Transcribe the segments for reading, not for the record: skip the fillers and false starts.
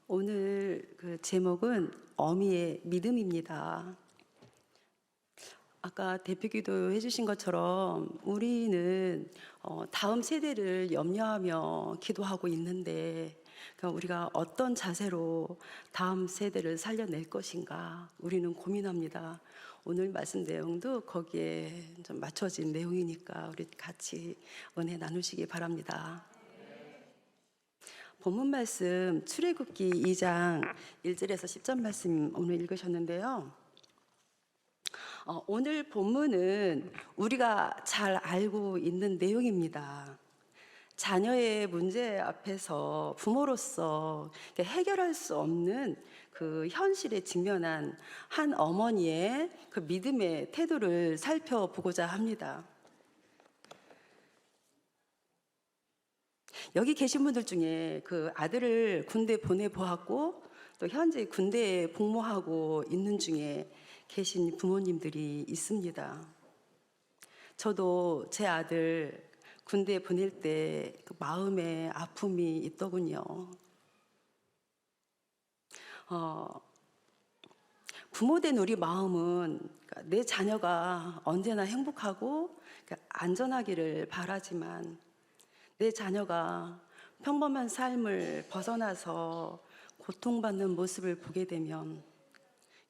오늘 그 제목은 어미의 믿음입니다. 아까 대표기도 해주신 것처럼 우리는 다음 세대를 염려하며 기도하고 있는데, 그러니까 우리가 어떤 자세로 다음 세대를 살려낼 것인가 우리는 고민합니다. 오늘 말씀 내용도 거기에 좀 맞춰진 내용이니까 우리 같이 은혜 나누시기 바랍니다. 본문 말씀 출애굽기 2장 1절에서 10절 말씀 오늘 읽으셨는데요. 오늘 본문은 우리가 잘 알고 있는 내용입니다. 자녀의 문제 앞에서 부모로서 해결할 수 없는 그 현실에 직면한 한 어머니의 그 믿음의 태도를 살펴보고자 합니다. 여기 계신 분들 중에 그 아들을 군대 보내보았고 또 현재 군대에 복무하고 있는 중에 계신 부모님들이 있습니다. 저도 제 아들 군대에 보낼 때 그 마음에 아픔이 있더군요. 부모된 우리 마음은 내 자녀가 언제나 행복하고 안전하기를 바라지만, 내 자녀가 평범한 삶을 벗어나서 고통받는 모습을 보게 되면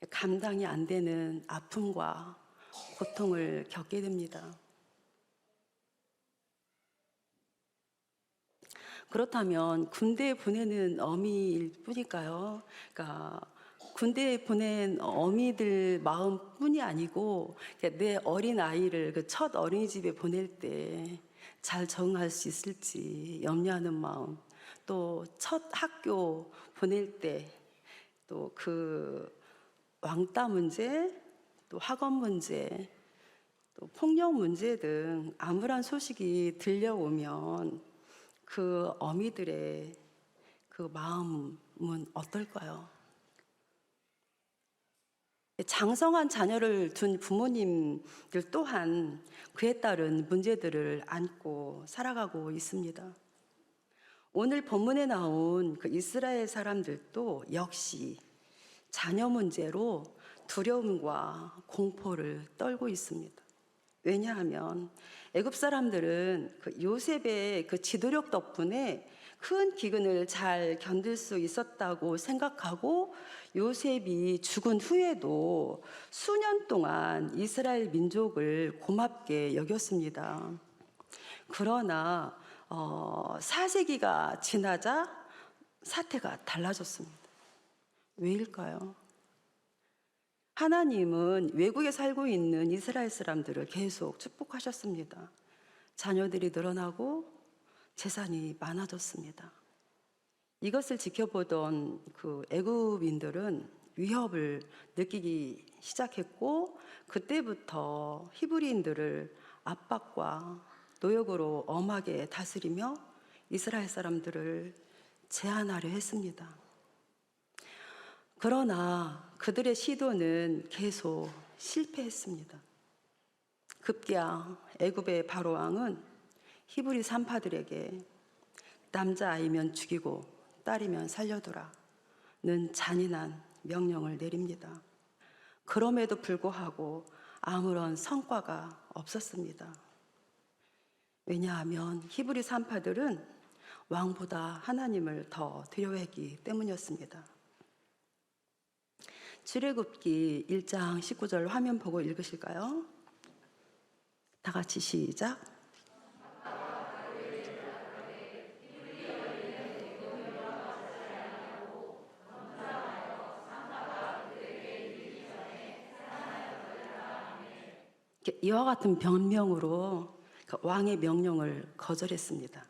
감당이 안 되는 아픔과 고통을 겪게 됩니다. 그렇다면 군대에 보내는 어미일 뿐일까요? 그러니까 군대에 보낸 어미들 마음뿐이 아니고 내 어린 아이를 그 첫 어린이집에 보낼 때 잘 적응할 수 있을지 염려하는 마음, 또 첫 학교 보낼 때 또 그 왕따 문제, 또 학원 문제, 또 폭력 문제 등 암울한 소식이 들려오면 그 어미들의 그 마음은 어떨까요? 장성한 자녀를 둔 부모님들 또한 그에 따른 문제들을 안고 살아가고 있습니다. 오늘 본문에 나온 그 이스라엘 사람들도 역시 자녀 문제로 두려움과 공포를 떨고 있습니다. 왜냐하면 애굽 사람들은 그 요셉의 그 지도력 덕분에 큰 기근을 잘 견딜 수 있었다고 생각하고, 요셉이 죽은 후에도 수년 동안 이스라엘 민족을 고맙게 여겼습니다. 그러나 4세기가 지나자 사태가 달라졌습니다. 왜일까요? 하나님은 외국에 살고 있는 이스라엘 사람들을 계속 축복하셨습니다. 자녀들이 늘어나고 재산이 많아졌습니다. 이것을 지켜보던 그 애굽인들은 위협을 느끼기 시작했고, 그때부터 히브리인들을 압박과 노역으로 엄하게 다스리며 이스라엘 사람들을 제한하려 했습니다. 그러나 그들의 시도는 계속 실패했습니다. 급기야 애굽의 바로 왕은 히브리 산파들에게 남자아이면 죽이고 딸이면 살려두라는 잔인한 명령을 내립니다. 그럼에도 불구하고 아무런 성과가 없었습니다. 왜냐하면 히브리 산파들은 왕보다 하나님을 더 두려워했기 때문이었습니다. 출애굽기 1장 19절 화면 보고 읽으실까요? 다 같이 시작. 이와 같은 변명으로 왕의 명령을 거절했습니다.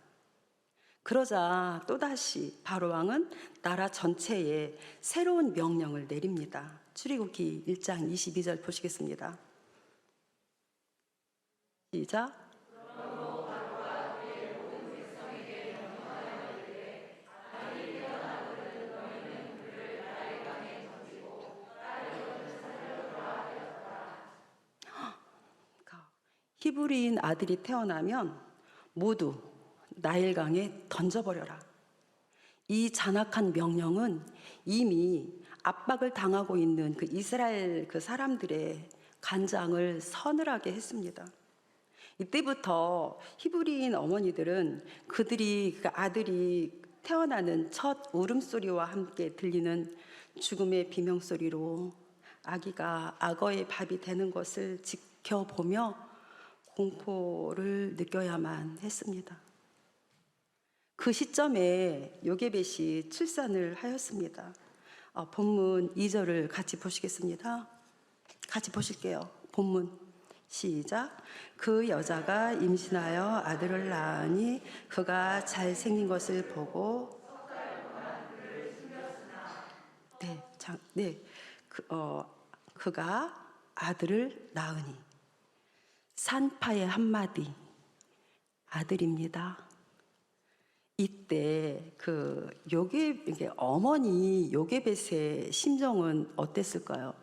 그러자 또다시 바로 왕은 나라 전체에 새로운 명령을 내립니다. 출애굽기 1장 22절 보시겠습니다. 시작. 히브리인 아들이 태어나면 모두 나일강에 던져버려라. 이 잔악한 명령은 이미 압박을 당하고 있는 그 이스라엘 그 사람들의 간장을 서늘하게 했습니다. 이때부터 히브리인 어머니들은 그들이 그 아들이 태어나는 첫 울음소리와 함께 들리는 죽음의 비명소리로 아기가 악어의 밥이 되는 것을 지켜보며 공포를 느껴야만 했습니다. 그 시점에 요게벳이 출산을 하였습니다. 본문 2절을 같이 보시겠습니다. 같이 보실게요. 본문 시작. 그 여자가 임신하여 아들을 낳으니 그가 잘생긴 것을 보고 그가 아들을 낳으니 산파의 한마디 아들입니다. 이때 어머니 요게벳의 심정은 어땠을까요?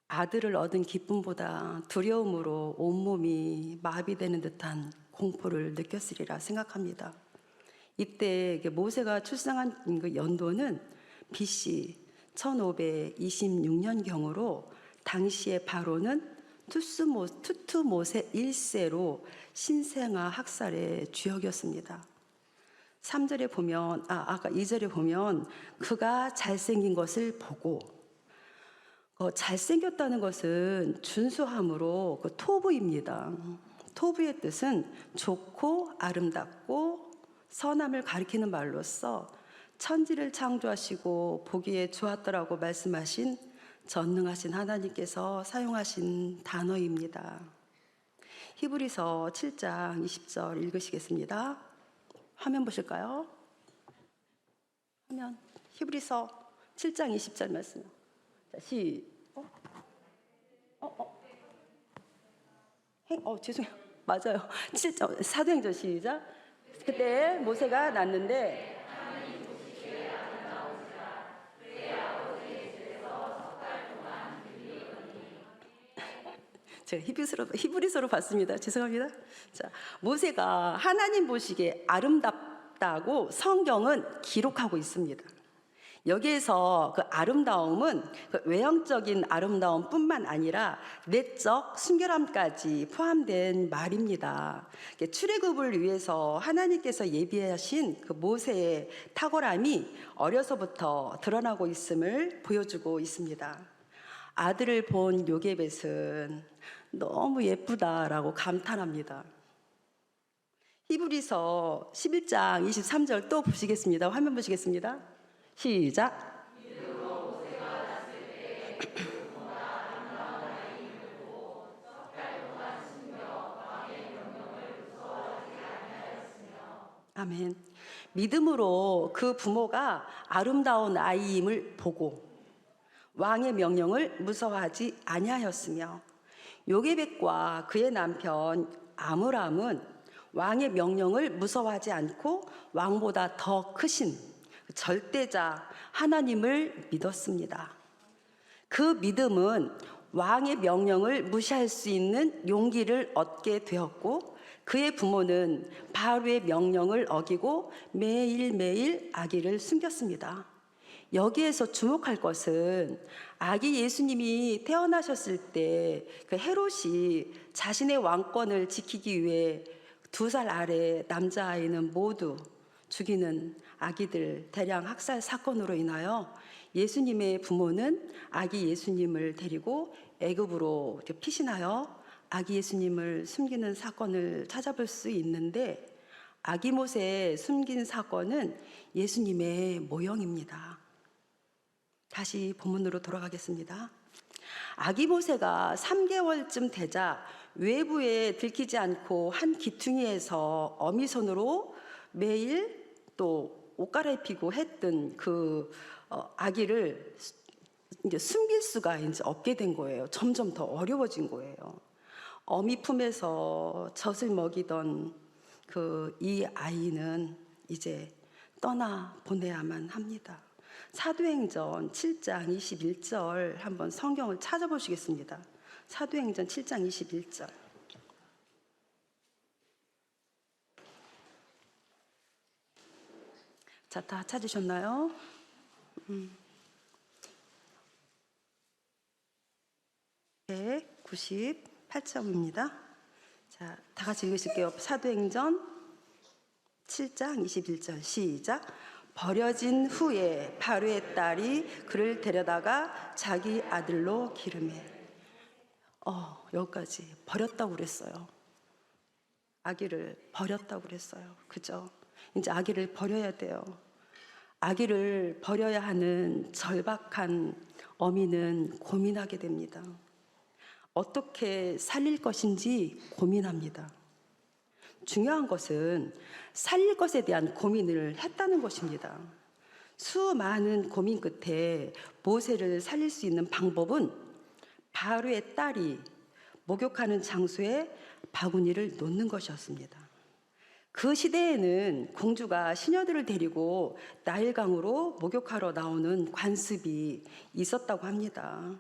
아들을 얻은 기쁨보다 두려움으로 온몸이 마비되는 듯한 공포를 느꼈으리라 생각합니다. 이때 모세가 출생한 그 연도는 BC 1526년경으로 당시의 바로는 투투모세 1세로 신생아 학살의 주역이었습니다. 3절에 보면 아까 2절에 보면 그가 잘생긴 것을 보고 잘생겼다는 것은 준수함으로 토부입니다. 토부의 뜻은 좋고 아름답고 선함을 가리키는 말로써 천지를 창조하시고 보기에 좋았더라고 말씀하신 전능하신 하나님께서 사용하신 단어입니다. 히브리서 7장 20절 읽으시겠습니다. 화면 보실까요? 화면 히브리서 7장 20절 말씀. 자, 죄송해요. 맞아요. 7절 사도행전 시작. 그때 모세가 낳는데 제가 히브리서로 봤습니다. 죄송합니다. 자, 모세가 하나님 보시기에 아름답다고 성경은 기록하고 있습니다. 여기에서 그 아름다움은 그 외형적인 아름다움뿐만 아니라 내적 순결함까지 포함된 말입니다. 출애굽을 위해서 하나님께서 예비하신 그 모세의 탁월함이 어려서부터 드러나고 있음을 보여주고 있습니다. 아들을 본 요게벳은 너무 예쁘다라고 감탄합니다. 히브리서 11장 23절 또 보시겠습니다. 화면 보시겠습니다. 시작. 아멘. 믿음으로 그 부모가 아름다운 아이임을 보고 왕의 명령을 무서워하지 아니하였으며 요게벳과 그의 남편 아므람은 왕의 명령을 무서워하지 않고 왕보다 더 크신 절대자 하나님을 믿었습니다. 그 믿음은 왕의 명령을 무시할 수 있는 용기를 얻게 되었고 그의 부모는 바로의 명령을 어기고 매일매일 아기를 숨겼습니다. 여기에서 주목할 것은 아기 예수님이 태어나셨을 때 그 헤롯이 자신의 왕권을 지키기 위해 2살 아래 남자아이는 모두 죽이는 아기들 대량 학살 사건으로 인하여 예수님의 부모는 아기 예수님을 데리고 애굽으로 피신하여 아기 예수님을 숨기는 사건을 찾아볼 수 있는데 아기 모세 숨긴 사건은 예수님의 모형입니다. 다시 본문으로 돌아가겠습니다. 아기 모세가 3개월쯤 되자 외부에 들키지 않고 한 기퉁이에서 어미손으로 매일 또 옷 갈아입히고 했던 그 아기를 이제 숨길 수가 이제 없게 된 거예요. 점점 더 어려워진 거예요. 어미 품에서 젖을 먹이던 이 아이는 이제 떠나 보내야만 합니다. 사도행전 7장 21절 한번 성경을 찾아보시겠습니다. 사도행전 7장 21절. 자, 다 찾으셨나요? 198점입니다. 자, 다 같이 읽으실게요. 사도행전 7장 21절 시작. 버려진 후에 바로의 딸이 그를 데려다가 자기 아들로 기르매. 여기까지 버렸다고 그랬어요. 아기를 버렸다고 그랬어요. 그죠? 이제 아기를 버려야 돼요. 아기를 버려야 하는 절박한 어미는 고민하게 됩니다. 어떻게 살릴 것인지 고민합니다. 중요한 것은 살릴 것에 대한 고민을 했다는 것입니다. 수많은 고민 끝에 모세를 살릴 수 있는 방법은 바로의 딸이 목욕하는 장소에 바구니를 놓는 것이었습니다. 그 시대에는 공주가 시녀들을 데리고 나일강으로 목욕하러 나오는 관습이 있었다고 합니다.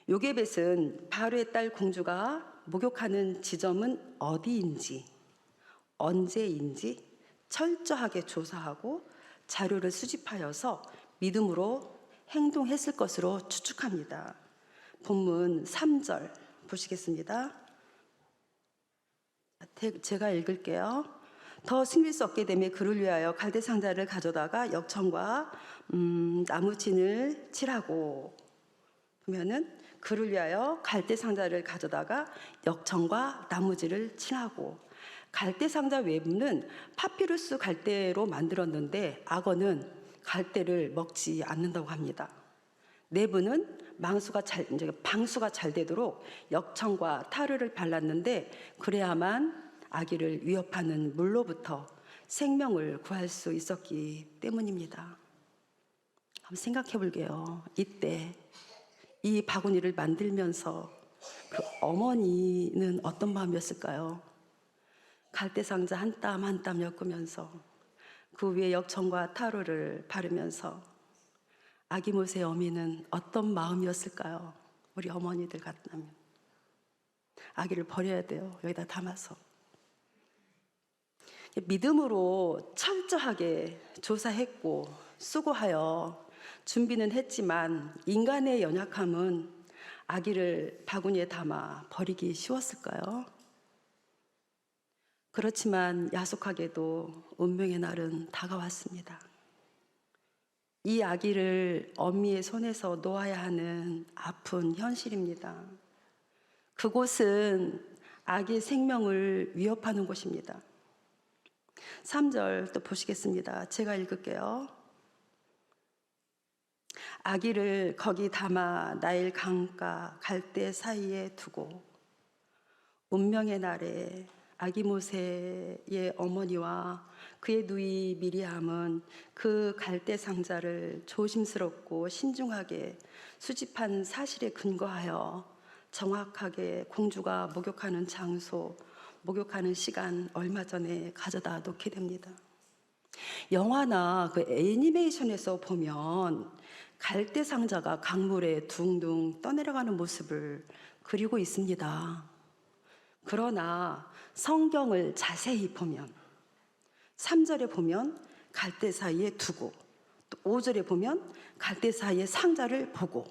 요게벳은 바로의 딸 공주가 목욕하는 지점은 어디인지, 언제인지 철저하게 조사하고 자료를 수집하여서 믿음으로 행동했을 것으로 추측합니다. 본문 3절 보시겠습니다. 제가 읽을게요. 더 숨길 수 없게 되매 그를 위하여 갈대 상자를 가져다가 역청과 나무진을 칠하고, 보면은 그를 위하여 갈대 상자를 가져다가 역청과 나무질을 칠하고, 갈대 상자 외부는 파피루스 갈대로 만들었는데 악어는 갈대를 먹지 않는다고 합니다. 내부는 방수가 잘 되도록 역청과 타르를 발랐는데 그래야만 아기를 위협하는 물로부터 생명을 구할 수 있었기 때문입니다. 한번 생각해 볼게요. 이때 이 바구니를 만들면서 그 어머니는 어떤 마음이었을까요? 갈대상자 한 땀 한 땀 엮으면서 그 위에 역청과 타로를 바르면서 아기 모세의 어미는 어떤 마음이었을까요? 우리 어머니들 같다면 아기를 버려야 돼요. 여기다 담아서 믿음으로 철저하게 조사했고 수고하여 준비는 했지만 인간의 연약함은 아기를 바구니에 담아 버리기 쉬웠을까요? 그렇지만 야속하게도 운명의 날은 다가왔습니다. 이 아기를 어미의 손에서 놓아야 하는 아픈 현실입니다. 그곳은 아기의 생명을 위협하는 곳입니다. 3절 또 보시겠습니다. 제가 읽을게요. 아기를 거기 담아 나일 강가 갈대 사이에 두고 운명의 날에 아기 모세의 어머니와 그의 누이 미리암은 그 갈대 상자를 조심스럽고 신중하게 수집한 사실에 근거하여 정확하게 공주가 목욕하는 장소, 목욕하는 시간 얼마 전에 가져다 놓게 됩니다. 영화나 그 애니메이션에서 보면 갈대 상자가 강물에 둥둥 떠내려가는 모습을 그리고 있습니다. 그러나 성경을 자세히 보면 3절에 보면 갈대 사이에 두고, 또 5절에 보면 갈대 사이에 상자를 보고,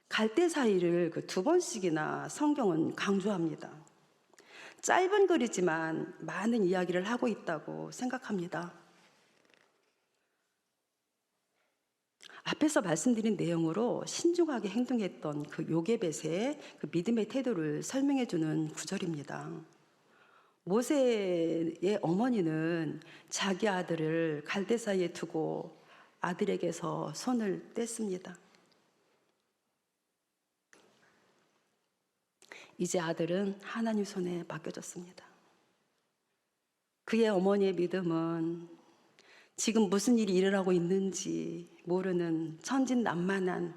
갈대 사이를 그 2번씩이나 성경은 강조합니다. 짧은 글이지만 많은 이야기를 하고 있다고 생각합니다. 앞에서 말씀드린 내용으로 신중하게 행동했던 그 요게벳의 그 믿음의 태도를 설명해 주는 구절입니다. 모세의 어머니는 자기 아들을 갈대 사이에 두고 아들에게서 손을 뗐습니다. 이제 아들은 하나님 손에 맡겨졌습니다. 그의 어머니의 믿음은 지금 무슨 일이 일어나고 있는지 모르는 천진난만한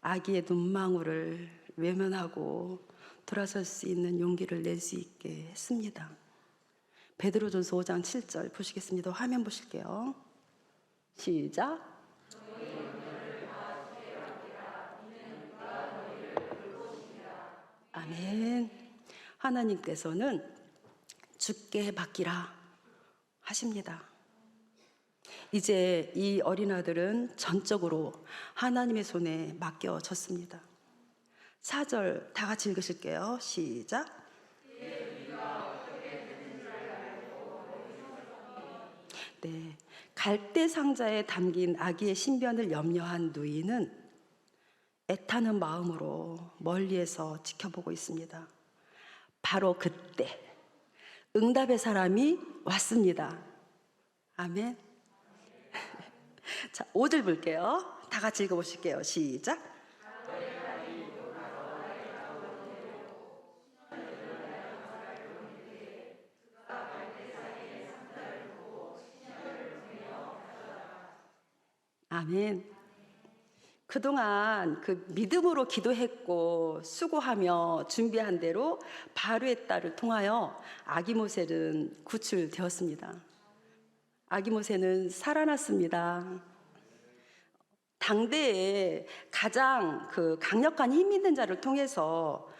아기의 눈망울을 외면하고 돌아설 수 있는 용기를 낼 수 있게 했습니다. 베드로전서 5장 7절 보시겠습니다. 화면 보실게요. 시작. 아멘. 하나님께서는 죽게 맡기라 하십니다. 이제 이 어린 아들은 전적으로 하나님의 손에 맡겨졌습니다. 4절 다 같이 읽으실게요. 시작. 네, 갈대 상자에 담긴 아기의 신변을 염려한 누이는 애타는 마음으로 멀리에서 지켜보고 있습니다. 바로 그때 응답의 사람이 왔습니다. 아멘. 자, 5절 볼게요. 다 같이 읽어보실게요. 시작. 아멘. 그동안 그 믿음으로 기도했고 수고하며 준비한 대로 바로의 딸을 통하여 아기 모세는 구출되었습니다. 아기 모세는 살아났습니다. 당대에 가장 그 강력한 힘 있는 자를 통해서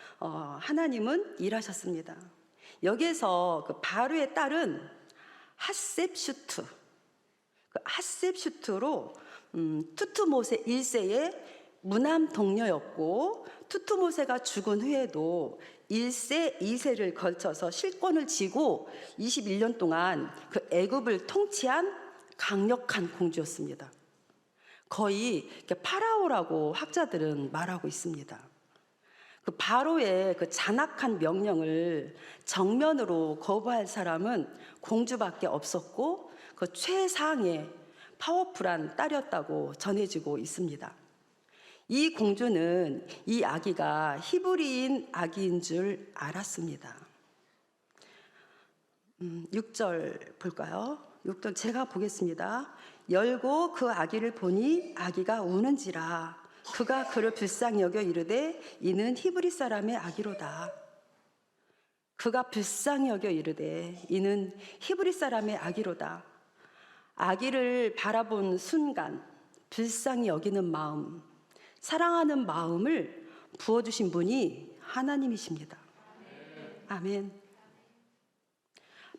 하나님은 일하셨습니다. 여기에서 그 바로의 딸은 핫셉슈트, 그 핫셉슈트로 투투모세 1세의 무남 동료였고, 투투모세가 죽은 후에도 1세, 2세를 걸쳐서 실권을 쥐고 21년 동안 그 애굽을 통치한 강력한 공주였습니다. 거의 파라오라고 학자들은 말하고 있습니다. 그 바로의 그 잔악한 명령을 정면으로 거부할 사람은 공주밖에 없었고, 그 최상의 파워풀한 딸이었다고 전해지고 있습니다. 이 공주는 이 아기가 히브리인 아기인 줄 알았습니다. 6절 볼까요? 6절 제가 보겠습니다. 열고 그 아기를 보니 아기가 우는지라 그가 그를 불쌍히 여겨 이르되 이는 히브리 사람의 아기로다. 그가 불쌍히 여겨 이르되 이는 히브리 사람의 아기로다. 아기를 바라본 순간 불쌍히 여기는 마음, 사랑하는 마음을 부어주신 분이 하나님이십니다. 아멘.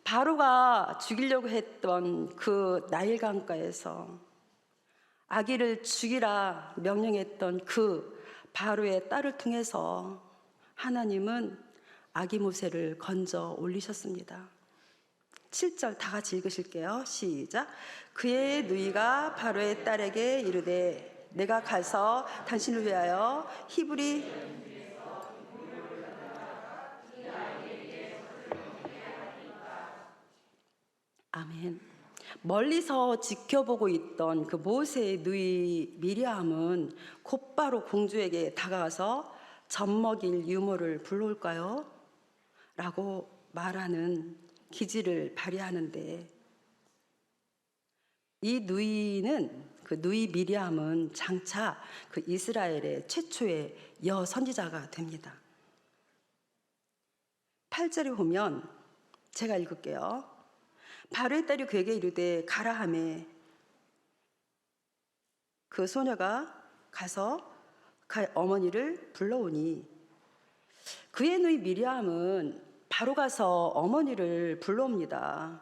바로가 죽이려고 했던 그 나일 강가에서 아기를 죽이라 명령했던 그 바로의 딸을 통해서 하나님은 아기 모세를 건져 올리셨습니다. 7절 다 같이 읽으실게요. 시작. 그의 누이가 바로의 딸에게 이르되 내가 가서 당신을 위하여 히브리 아멘. 멀리서 지켜보고 있던 그 모세의 누이 미리암은 곧바로 공주에게 다가가서 젖 먹일 유모를 불러올까요? 라고 말하는 기지를 발휘하는데, 이 누이는 그 누이 미리암은 장차 그 이스라엘의 최초의 여선지자가 됩니다. 8절에 보면 제가 읽을게요. 바로의 딸이 그에게 이르되 가라 하매 그 소녀가 가서 어머니를 불러오니, 그의 누이 미리암은 바로 가서 어머니를 불러옵니다.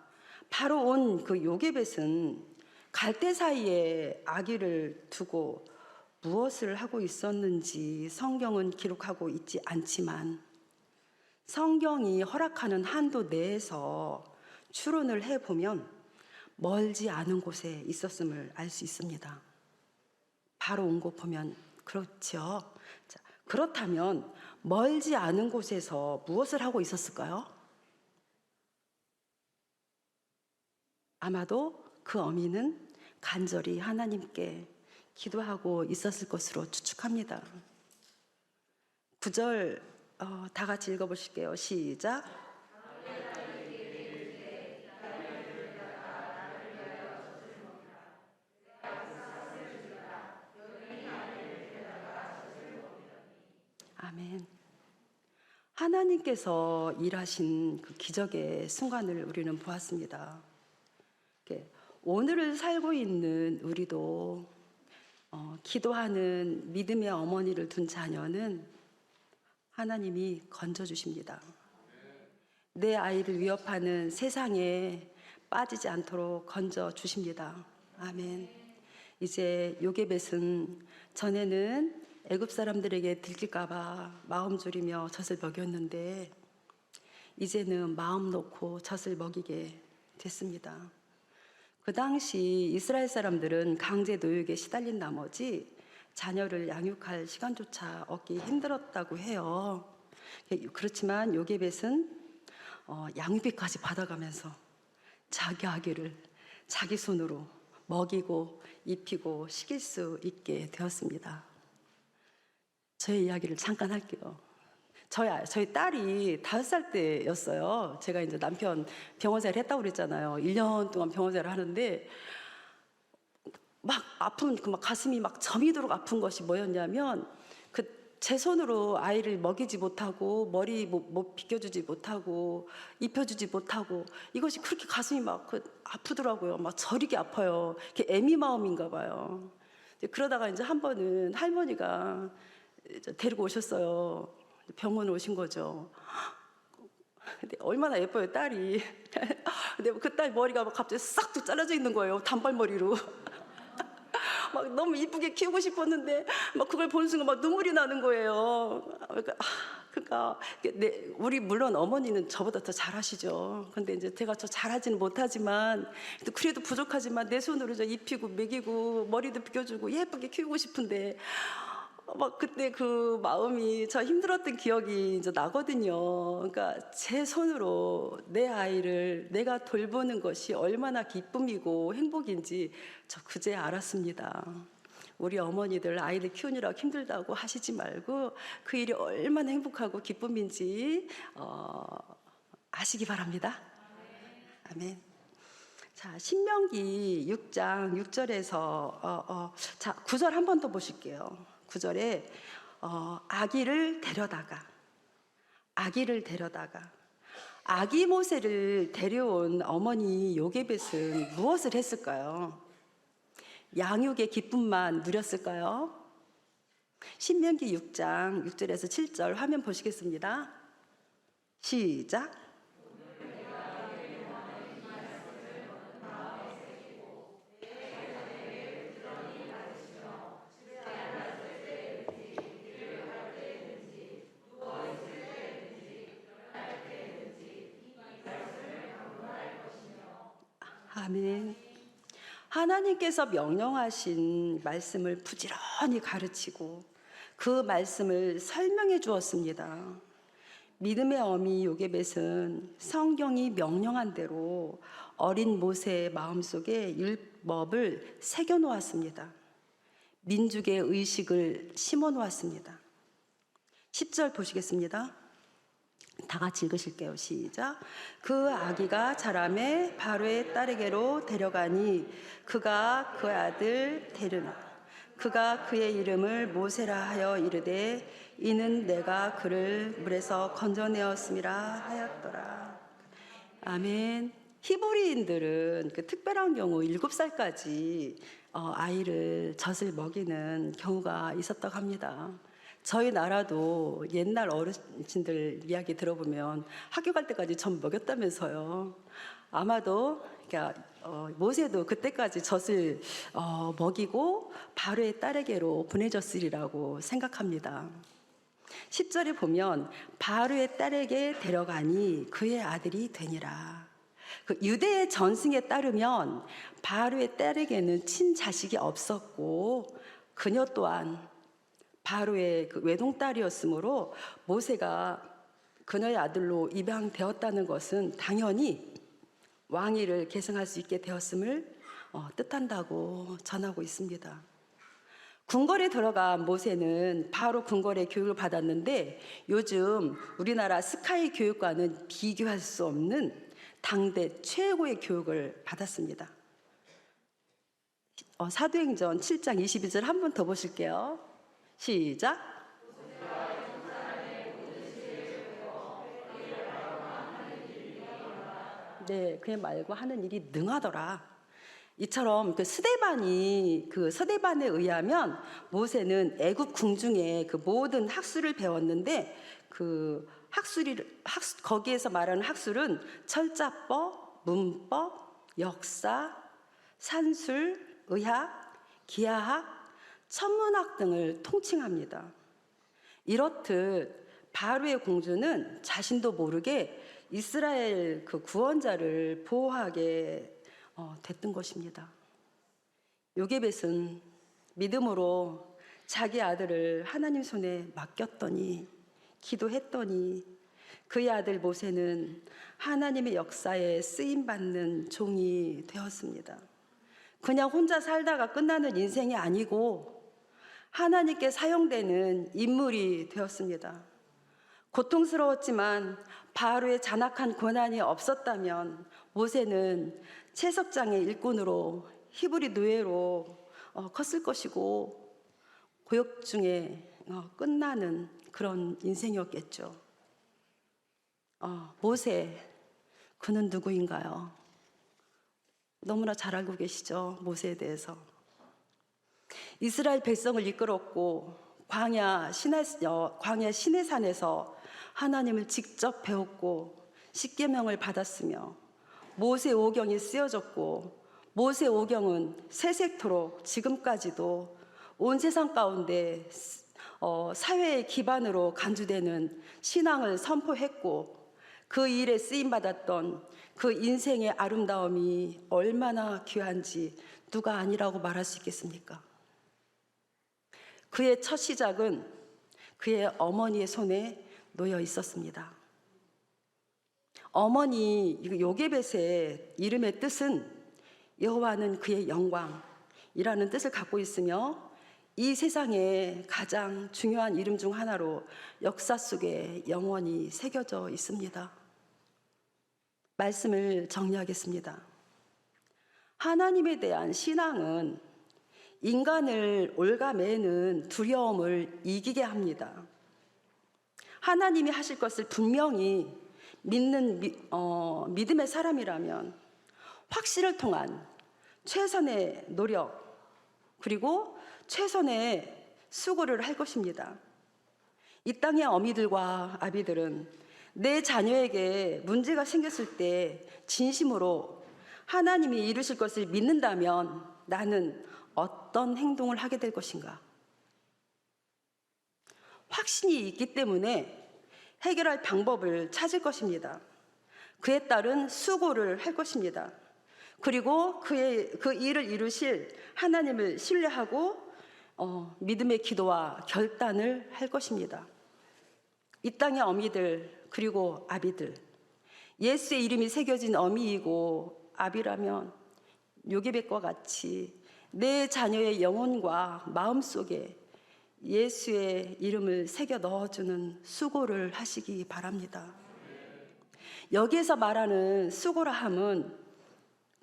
바로 온 그 요게벳은 갈대 사이에 아기를 두고 무엇을 하고 있었는지 성경은 기록하고 있지 않지만 성경이 허락하는 한도 내에서 추론을 해보면 멀지 않은 곳에 있었음을 알 수 있습니다. 바로 온 곳 보면 그렇죠. 자, 그렇다면 멀지 않은 곳에서 무엇을 하고 있었을까요? 아마도 그 어미는 간절히 하나님께 기도하고 있었을 것으로 추측합니다. 9절 다 같이 읽어보실게요. 시작. 아멘. 하나님께서 일하신 그 기적의 순간을 우리는 보았습니다. 오늘을 살고 있는 우리도 기도하는 믿음의 어머니를 둔 자녀는 하나님이 건져주십니다. 내 아이를 위협하는 세상에 빠지지 않도록 건져주십니다. 아멘. 이제 요게벳은 전에는 애굽 사람들에게 들킬까봐 마음 졸이며 젖을 먹였는데 이제는 마음 놓고 젖을 먹이게 됐습니다. 그 당시 이스라엘 사람들은 강제 노역에 시달린 나머지 자녀를 양육할 시간조차 얻기 힘들었다고 해요. 그렇지만 요게벳은 양육비까지 받아가면서 자기 아기를 자기 손으로 먹이고 입히고 시킬 수 있게 되었습니다. 저의 이야기를 잠깐 할게요. 저희 딸이 5살 때였어요. 제가 이제 남편 병원생활 했다고 그랬잖아요. 1년 동안 병원생활을 하는데 막 아픈 막 가슴이 막 저미도록 아픈 것이 뭐였냐면 제 손으로 아이를 먹이지 못하고 머리 못 비껴주지 못하고 입혀주지 못하고 이것이 그렇게 가슴이 막 아프더라고요. 막 저리게 아파요. 이게 애미 마음인가 봐요. 그러다가 이제 한 번은 할머니가 데리고 오셨어요. 병원에 오신 거죠. 근데 얼마나 예뻐요, 딸이. 근데 그 딸 머리가 막 갑자기 싹둑 잘라져 있는 거예요, 단발머리로. 막 너무 이쁘게 키우고 싶었는데 막 그걸 보는 순간 막 눈물이 나는 거예요. 그러니까 우리 물론 어머니는 저보다 더 잘하시죠. 근데 이제 제가 저 잘하지는 못하지만 그래도 부족하지만 내 손으로 저 입히고 먹이고 머리도 비켜주고 예쁘게 키우고 싶은데 막 그때 그 마음이 저 힘들었던 기억이 이제 나거든요. 그러니까 제 손으로 내 아이를 내가 돌보는 것이 얼마나 기쁨이고 행복인지 저 그제 알았습니다. 우리 어머니들 아이들 키우느라고 힘들다고 하시지 말고 그 일이 얼마나 행복하고 기쁨인지 아시기 바랍니다. 아멘. 자, 신명기 6장 6절에서 자, 9절 한 번 더 보실게요. 9절에 아기를 데려다가 아기 모세를 데려온 어머니 요게벳은 무엇을 했을까요? 양육의 기쁨만 누렸을까요? 신명기 6장 6절에서 7절 화면 보시겠습니다. 시작. 아멘. 하나님께서 명령하신 말씀을 부지런히 가르치고 그 말씀을 설명해 주었습니다. 믿음의 어미 요게벳은 성경이 명령한 대로 어린 모세의 마음속에 율법을 새겨 놓았습니다. 민족의 의식을 심어 놓았습니다. 10절 보시겠습니다. 다 같이 읽으실게요. 시작. 그 아기가 자라매 바로의 딸에게로 데려가니 그가 그 아들 데르나 그가 그의 이름을 모세라 하여 이르되 이는 내가 그를 물에서 건져내었음이라 하였더라. 아멘. 히브리인들은 그 특별한 경우 7살까지 아이를 젖을 먹이는 경우가 있었다고 합니다. 저희 나라도 옛날 어르신들 이야기 들어보면 학교 갈 때까지 젖 먹였다면서요. 아마도 그러니까 모세도 그때까지 젖을 먹이고 바로의 딸에게로 보내졌으리라고 생각합니다. 10절에 보면 바로의 딸에게 데려가니 그의 아들이 되니라. 그 유대의 전승에 따르면 바로의 딸에게는 친자식이 없었고 그녀 또한 바로의 그 외동딸이었으므로 모세가 그녀의 아들로 입양되었다는 것은 당연히 왕위를 계승할 수 있게 되었음을 뜻한다고 전하고 있습니다. 궁궐에 들어간 모세는 바로 궁궐의 교육을 받았는데 요즘 우리나라 스카이 교육과는 비교할 수 없는 당대 최고의 교육을 받았습니다. 사도행전 7장 22절 한 번 더 보실게요. 시작. 네, 그의 말고 하는 일이 능하더라. 이처럼 그 서대반에 의하면 모세는 애굽 궁중에 그 모든 학술을 배웠는데 그 거기에서 말하는 학술은 철자법, 문법, 역사, 산술, 의학, 기하학, 천문학 등을 통칭합니다. 이렇듯 바로의 공주는 자신도 모르게 이스라엘 그 구원자를 보호하게 됐던 것입니다. 요게벳은 믿음으로 자기 아들을 하나님 손에 맡겼더니, 기도했더니 그의 아들 모세는 하나님의 역사에 쓰임받는 종이 되었습니다. 그냥 혼자 살다가 끝나는 인생이 아니고 하나님께 사용되는 인물이 되었습니다. 고통스러웠지만 바로의 잔악한 고난이 없었다면 모세는 채석장의 일꾼으로 히브리 노예로 컸을 것이고 고역 중에 끝나는 그런 인생이었겠죠. 모세, 그는 누구인가요? 너무나 잘 알고 계시죠? 모세에 대해서. 이스라엘 백성을 이끌었고 광야 시내산에서 하나님을 직접 배웠고 십계명을 받았으며 모세 오경이 쓰여졌고 모세 오경은 세세토록 지금까지도 온 세상 가운데 사회의 기반으로 간주되는 신앙을 선포했고 그 일에 쓰임받았던 그 인생의 아름다움이 얼마나 귀한지 누가 아니라고 말할 수 있겠습니까? 그의 첫 시작은 그의 어머니의 손에 놓여 있었습니다. 어머니 요게벳의 이름의 뜻은 여호와는 그의 영광이라는 뜻을 갖고 있으며 이 세상에 가장 중요한 이름 중 하나로 역사 속에 영원히 새겨져 있습니다. 말씀을 정리하겠습니다. 하나님에 대한 신앙은 인간을 올가매는 두려움을 이기게 합니다. 하나님이 하실 것을 분명히 믿는 믿음의 사람이라면 확신을 통한 최선의 노력 그리고 최선의 수고를 할 것입니다. 이 땅의 어미들과 아비들은 내 자녀에게 문제가 생겼을 때 진심으로 하나님이 이루실 것을 믿는다면 나는 어떤 행동을 하게 될 것인가? 확신이 있기 때문에 해결할 방법을 찾을 것입니다. 그에 따른 수고를 할 것입니다. 그리고 그 일을 이루실 하나님을 신뢰하고 믿음의 기도와 결단을 할 것입니다. 이 땅의 어미들 그리고 아비들, 예수의 이름이 새겨진 어미이고 아비라면 요게벳과 같이 내 자녀의 영혼과 마음속에 예수의 이름을 새겨 넣어주는 수고를 하시기 바랍니다. 여기에서 말하는 수고라 함은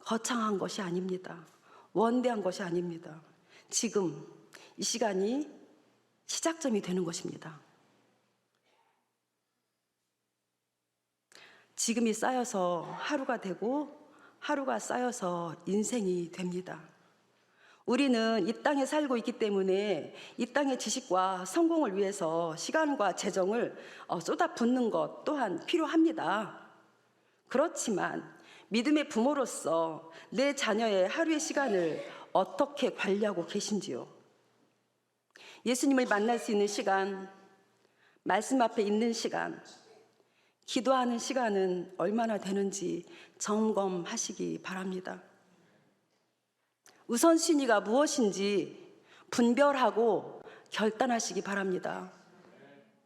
거창한 것이 아닙니다. 원대한 것이 아닙니다. 지금 이 시간이 시작점이 되는 것입니다. 지금이 쌓여서 하루가 되고 하루가 쌓여서 인생이 됩니다. 우리는 이 땅에 살고 있기 때문에 이 땅의 지식과 성공을 위해서 시간과 재정을 쏟아붓는 것 또한 필요합니다. 그렇지만 믿음의 부모로서 내 자녀의 하루의 시간을 어떻게 관리하고 계신지요? 예수님을 만날 수 있는 시간, 말씀 앞에 있는 시간, 기도하는 시간은 얼마나 되는지 점검하시기 바랍니다. 우선순위가 무엇인지 분별하고 결단하시기 바랍니다.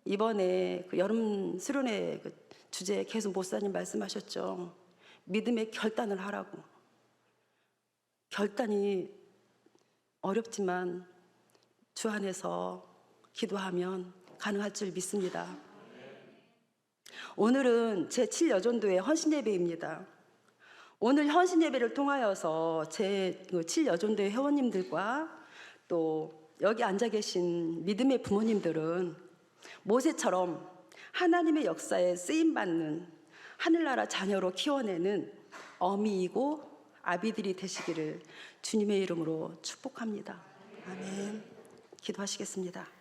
이번에 그 여름 수련회 주제에 계속 목사님 말씀하셨죠. 믿음의 결단을 하라고. 결단이 어렵지만 주 안에서 기도하면 가능할 줄 믿습니다. 오늘은 제7여전도의 헌신예배입니다. 오늘 헌신예배를 통하여서 제7여전도의 회원님들과 또 여기 앉아 계신 믿음의 부모님들은 모세처럼 하나님의 역사에 쓰임받는 하늘나라 자녀로 키워내는 어미이고 아비들이 되시기를 주님의 이름으로 축복합니다. 아멘. 기도하시겠습니다.